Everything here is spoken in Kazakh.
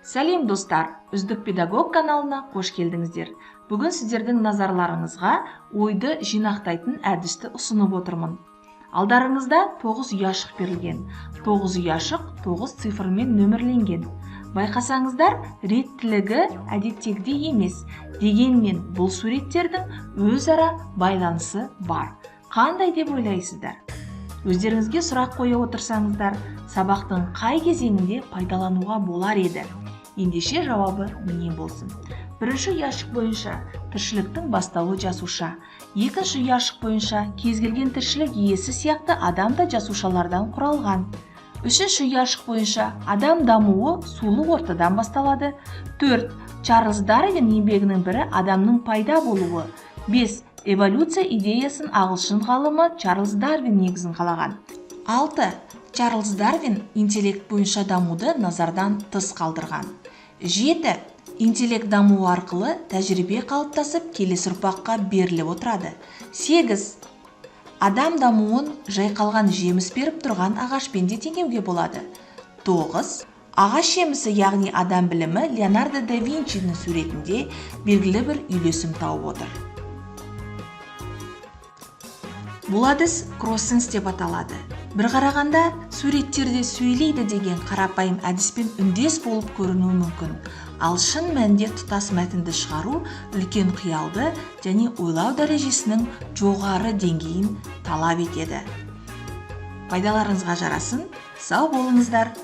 Сәлем достар, Үздік педагог каналына қош келдіңіздер. Бүгін сіздердің назарларыңызға ойды жинақтайтын әдісті ұсынып отырмын. Алдарыңызда 9 ұяшық берілген. 9 ұяшық 9 цифрмен нөмірленген. Байқасаңыздар, реттілігі әдеттегідей емес. Дегенмен бұл суреттердің өзара байланысы бар. Қандай деп ойлайсыздар? Өздеріңізге сұрақ қоя отырсаңыздар, сабақтың қай кезеңінде пайдалануға болар еді? Ендеше жауабы не болсын? Бірінші ұяшық бойынша тіршіліктің бастауы жасуша. Екінші ұяшық бойынша кез келген тіршілік иесі сияқты адам да жасушалардан құралған. Үшінші ұяшық бойынша адам дамуы сулы ортадан басталады. 4. Чарльз Дарвин еңбегінің бірі адамның пайда болуы. 5. Эволюция идеясын ағылшын ғалымы Чарльз Дарвин негізін қалаған. 6. Чарльз Дарвин интеллект бойынша дамуды назардан тыс қалдырған. 7. Интеллект дамуы арқылы тәжірибе қалыптасып келесі ұрпаққа беріліп отырады. 8. Адам дамуын жайқалған жеміс беріп тұрған ағашпен де теңеуге болады. 9. Ағаш жемісі, яғни адам білімі Леонардо да Винчидің суретінде белгілі бір үйлесім тауып отыр. Бұл әдіс кроссенс деп аталады. Бір қарағанда суреттерде сөйлейді деген қарапайым әдіспен үндес болып көрінуі мүмкін. Ал шын мәнінде тұтас мәтінді шығару үлкен қиялды және ойлау дәрежесінің жоғары деңгейін талап етеді. Пайдаларыңызға жарасын, сау болыңыздар.